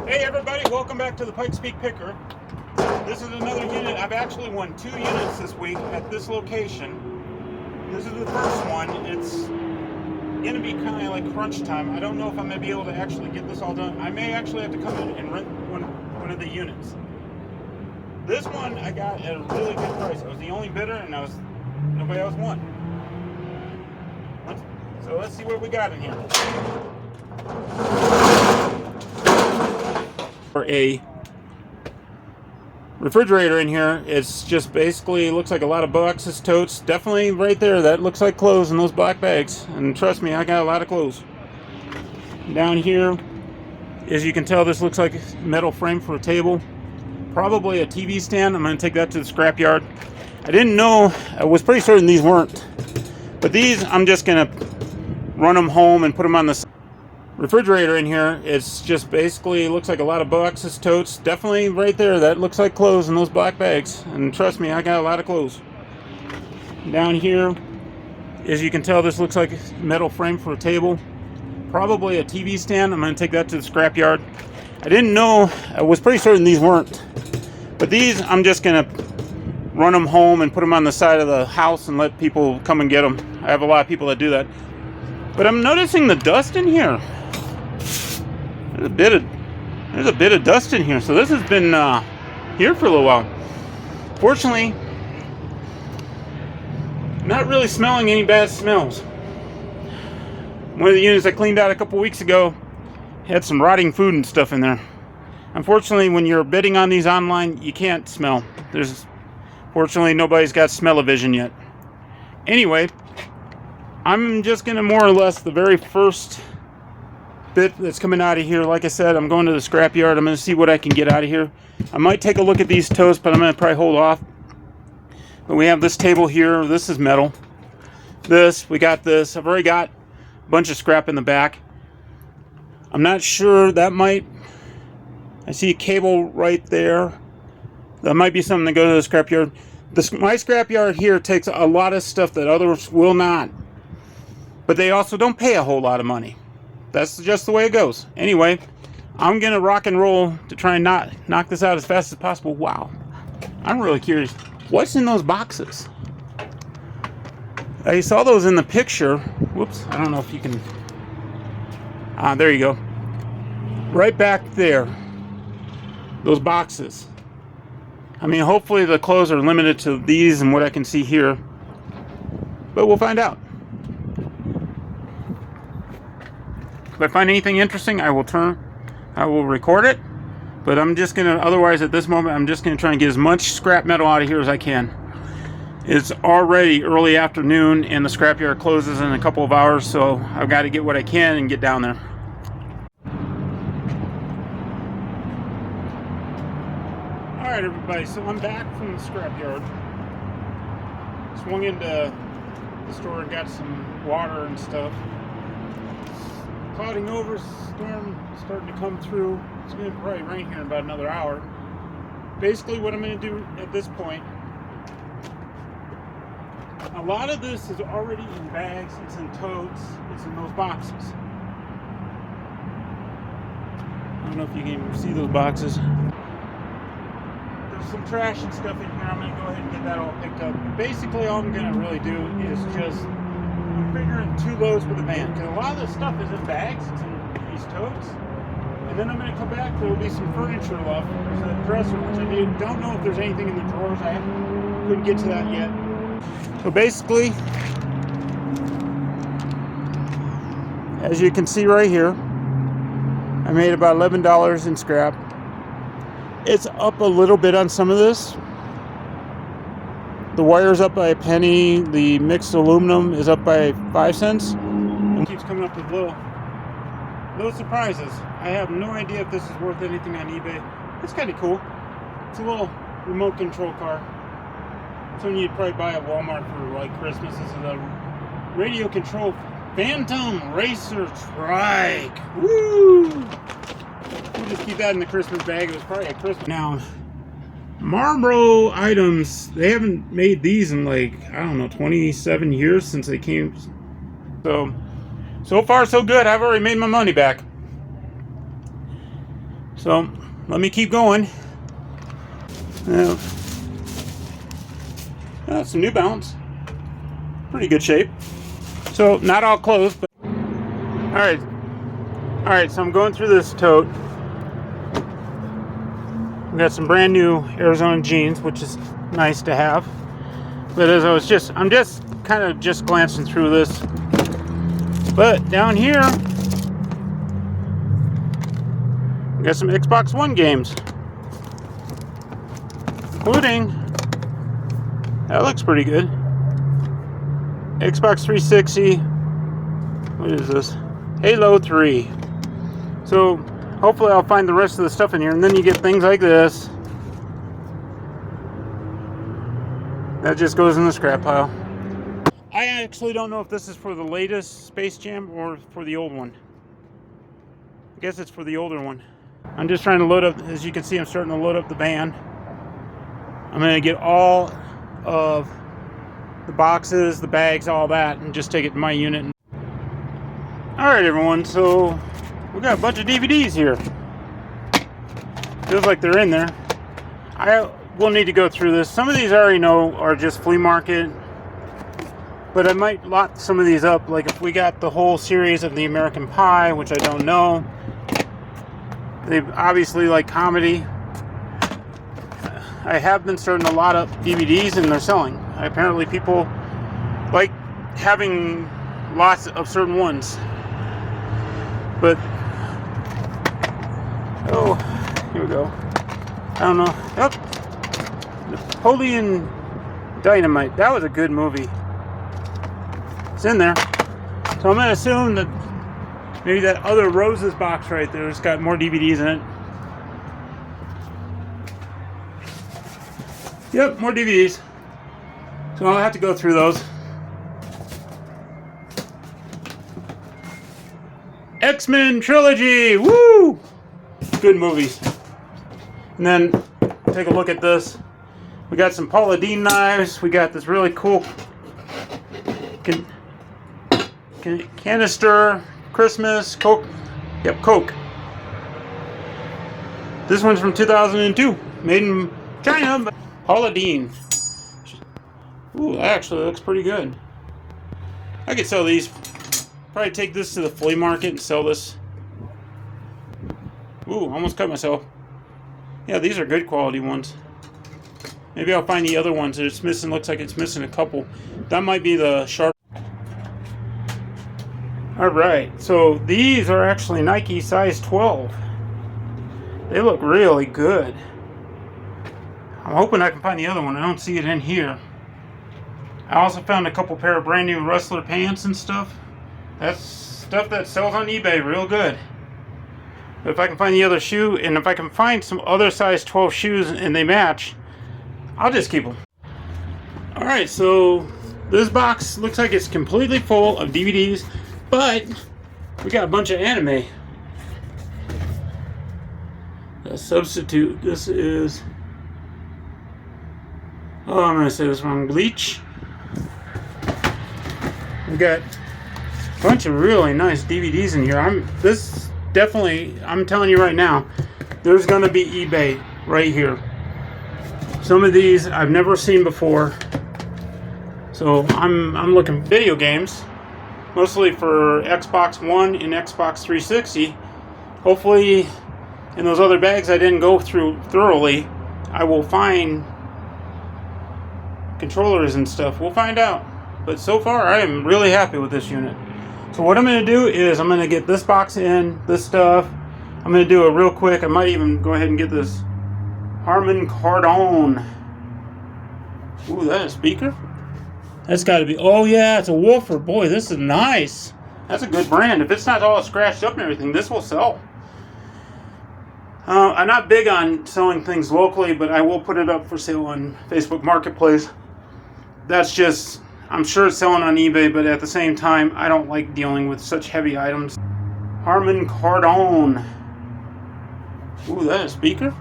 Hey everybody, welcome back to the Pikes Peak Picker. This is another unit. I've actually won 2 units this week at this location. This is the first one. It's going to be kind of like crunch time. I don't know if I'm going to be able to actually get this all done. I may actually have to come in and rent one of the units. This one I got at a really good price. I was the only bidder and nobody else won. So let's see what we got in here. For a refrigerator in here, it's just basically looks like a lot of boxes, totes. Definitely right there, that looks like clothes in those black bags. And trust me, I got a lot of clothes. Down here, as you can tell, this looks like a metal frame for a table. Probably a TV stand. I'm going to take that to the scrapyard. I didn't know, I was pretty certain these weren't. But these, I'm just going to run them home and put them on the refrigerator in here. It's just basically looks like a lot of boxes, totes. Definitely right there, that looks like clothes in those black bags. And trust me, I got a lot of clothes. Down here, as you can tell, this looks like a metal frame for a table. Probably a TV stand. I'm going to take that to the scrapyard. I didn't know, I was pretty certain these weren't. But these, I'm just going to run them home and put them on the side of the house and let people come and get them. I have a lot of people that do that. But I'm noticing the dust in here. There's a bit of dust in here. So this has been here for a little while. Fortunately, not really smelling any bad smells. One of the units I cleaned out a couple weeks ago had some rotting food and stuff in there. Unfortunately, when you're bidding on these online, you can't smell. Fortunately, nobody's got smell-o-vision yet. Anyway, I'm just going to more or less the very first bit that's coming out of here. Like I said, I'm going to the scrapyard. I'm going to see what I can get out of here. I might take a look at these totes, but I'm going to probably hold off. But we have this table here. This is metal. We got this. I've already got a bunch of scrap in the back. I'm not sure. I see a cable right there. That might be something to go to the scrapyard. My scrapyard here takes a lot of stuff that others will not. But they also don't pay a whole lot of money. That's just the way it goes. Anyway, I'm going to rock and roll to try and knock this out as fast as possible. Wow. I'm really curious. What's in those boxes? I saw those in the picture. Whoops. I don't know if you can. There you go. Right back there. Those boxes. I mean, hopefully the clothes are limited to these and what I can see here. But we'll find out. If I find anything interesting, I will record it. But I'm just going to, otherwise at this moment, I'm just going to try and get as much scrap metal out of here as I can. It's already early afternoon and the scrapyard closes in a couple of hours, so I've got to get what I can and get down there. Alright everybody, so I'm back from the scrapyard. Swung into the store and got some water and stuff. Clouding over, storm starting to come through. It's going to probably rain here in about another hour. Basically what I'm going to do at this point, a lot of this is already in bags, it's in totes, it's in those boxes. I don't know if you can even see those boxes. There's some trash and stuff in here. I'm going to go ahead and get that all picked up. Basically all I'm going to really do is just, I'm figuring 2 loads for the van, because a lot of this stuff is in bags, it's in these totes. And then I'm going to come back, there will be some furniture left. There's a dresser, which I don't know if there's anything in the drawers. I couldn't get to that yet. So basically, as you can see right here, I made about $11 in scrap. It's up a little bit on some of this. The wire's up by a penny. The mixed aluminum is up by 5 cents. It keeps coming up with little surprises. I have no idea if this is worth anything on eBay. It's kind of cool. It's a little remote control car. Something you'd probably buy at Walmart for like Christmas. This is a radio control Phantom Racer Trike. Woo! We'll just keep that in the Christmas bag. It was probably a Christmas. Now, Marlboro items, they haven't made these in like, I don't know, 27 years since they came. So far so good. I've already made my money back. So let me keep going. Some New Balance, pretty good shape. So not all closed, but all right. So I'm going through this tote. We got some brand new Arizona jeans, which is nice to have. But as I'm just kind of glancing through this. But down here, we got some Xbox One games, including, that looks pretty good, Xbox 360. What is this? Halo 3. So hopefully I'll find the rest of the stuff in here, and then you get things like this. That just goes in the scrap pile. I actually don't know if this is for the latest Space Jam or for the old one. I guess it's for the older one. I'm just trying to load up, as you can see, I'm starting to load up the van. I'm going to get all of the boxes, the bags, all that, and just take it to my unit. Alright everyone, so we got a bunch of DVDs here. Feels like they're in there. I will need to go through this. Some of these I already know are just Flea Market, but I might lot some of these up. Like if we got the whole series of the American Pie, which I don't know. They obviously like comedy. I have been starting to lot up DVDs, and they're selling. Apparently people like having lots of certain ones. But, oh, here we go. I don't know. Yep. Napoleon Dynamite. That was a good movie. It's in there. So I'm going to assume that maybe that other Roses box right there has got more DVDs in it. Yep, more DVDs. So I'll have to go through those. X-Men Trilogy! Woo! Good movies. And then take a look at this. We got some Paula Deen knives. We got this really cool canister Christmas Coke. Yep, Coke. This one's from 2002. Made in China, but Paula Deen. Ooh, that actually looks pretty good. I could sell these. Probably take this to the flea market and sell this. Ooh, almost cut myself. Yeah, these are good quality ones. Maybe I'll find the other ones that it's missing. Looks like it's missing a couple. That might be the sharp. Alright, so these are actually Nike size 12. They look really good. I'm hoping I can find the other one. I don't see it in here. I also found a couple pair of brand new wrestler pants and stuff. That's stuff that sells on eBay real good. But if I can find the other shoe, and if I can find some other size 12 shoes and they match, I'll just keep them. Alright, so this box looks like it's completely full of DVDs, but we got a bunch of anime. A substitute. This is, oh, I'm going to say this wrong, Bleach. We got a bunch of really nice DVDs in here. I'm telling you right now, there's going to be eBay right here. Some of these I've never seen before. So I'm looking for video games, mostly for Xbox One and Xbox 360. Hopefully in those other bags I didn't go through thoroughly, I will find controllers and stuff. We'll find out. But so far I am really happy with this unit. So what I'm going to do is I'm going to get this box in, this stuff. I'm going to do it real quick. I might even go ahead and get this Harman Kardon. Ooh, that is a speaker? That's got to be, oh yeah, it's a woofer. Boy, this is nice. That's a good brand. If it's not all scratched up and everything, this will sell. I'm not big on selling things locally, but I will put it up for sale on Facebook Marketplace. That's just, I'm sure it's selling on eBay, but at the same time, I don't like dealing with such heavy items. Harman Kardon. Ooh, that is a speaker?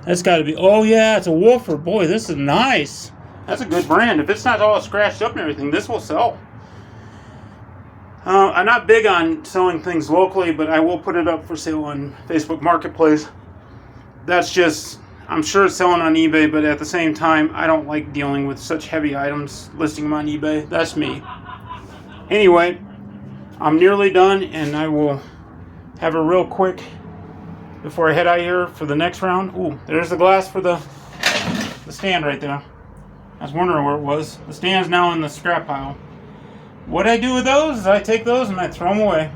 That's got to be, oh yeah, it's a woofer. Boy, this is nice. That's a good brand. If it's not all scratched up and everything, this will sell. I'm not big on selling things locally, but I will put it up for sale on Facebook Marketplace. that's just, I'm sure it's selling on eBay, but at the same time, I don't like dealing with such heavy items, listing them on eBay. That's me. Anyway, I'm nearly done, and I will have a real quick before I head out here for the next round. Ooh, there's the glass for the stand right there. I was wondering where it was. The stand's now in the scrap pile. What I do with those is I take those and I throw them away.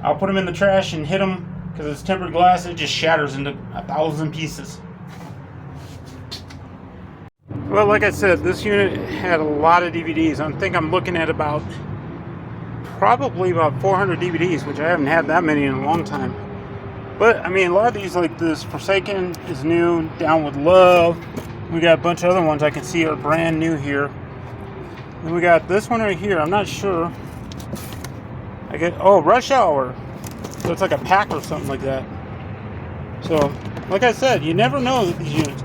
I'll put them in the trash and hit them, because it's tempered glass, it just shatters into 1,000 pieces. Well, like I said, this unit had a lot of DVDs. I think I'm looking at probably about 400 DVDs, which I haven't had that many in a long time. But, I mean, a lot of these, like this Forsaken is new, Down with Love. We got a bunch of other ones I can see are brand new here. Then we got this one right here. I'm not sure. Rush Hour. So it's like a pack or something like that. So, like I said, you never know with these units.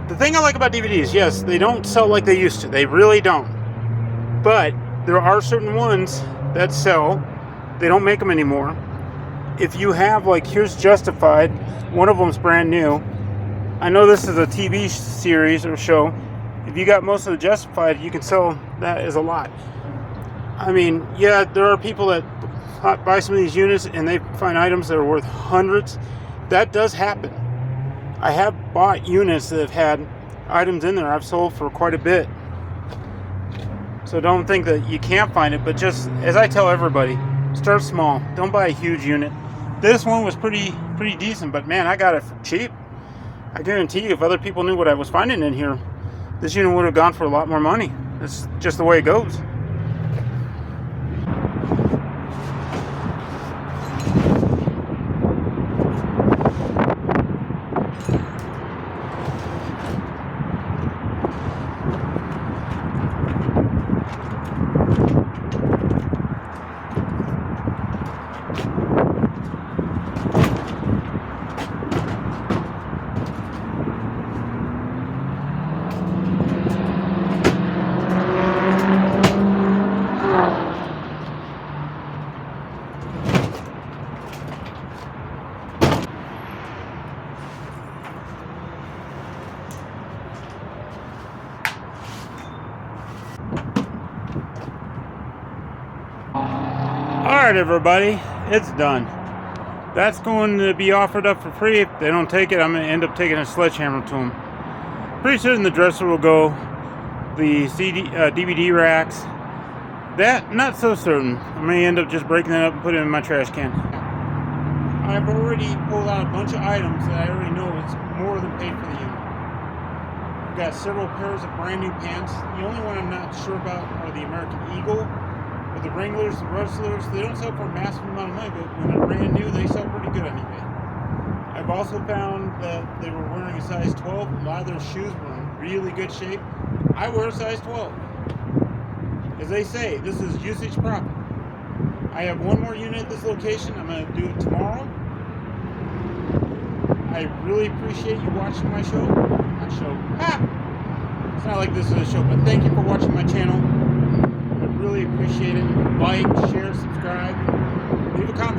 The thing I like about DVDs, yes, they don't sell like they used to. They really don't. But there are certain ones that sell. They don't make them anymore. If you have, like, here's Justified. One of them's brand new. I know this is a TV series or show. If you got most of the Justified, you can sell that as a lot. I mean, yeah, there are people that buy some of these units and they find items that are worth hundreds. That does happen. I have bought units that have had items in there I've sold for quite a bit. So don't think that you can't find it, but just, as I tell everybody, start small. Don't buy a huge unit. This one was pretty decent, but man, I got it for cheap. I guarantee you, if other people knew what I was finding in here, this unit would have gone for a lot more money. It's just the way it goes. Alright everybody, it's done. That's going to be offered up for free. If they don't take it, I'm going to end up taking a sledgehammer to them. Pretty soon the dresser will go. The DVD racks. That, not so certain. I may end up just breaking that up and putting it in my trash can. I've already pulled out a bunch of items that I already know is more than paid for the unit. I've got several pairs of brand new pants. The only one I'm not sure about are the American Eagle. But the Wranglers, the Rustlers, they don't sell for a massive amount of money, but when they're brand new, they sell pretty good on eBay. I've also found that they were wearing a size 12. A lot of their shoes were in really good shape. I wear a size 12. As they say, this is usage profit. I have one more unit at this location. I'm going to do it tomorrow. I really appreciate you watching my show. Not show. It's not like this is a show, but thank you for watching my channel. Really appreciate it. Like, share, subscribe, leave a comment.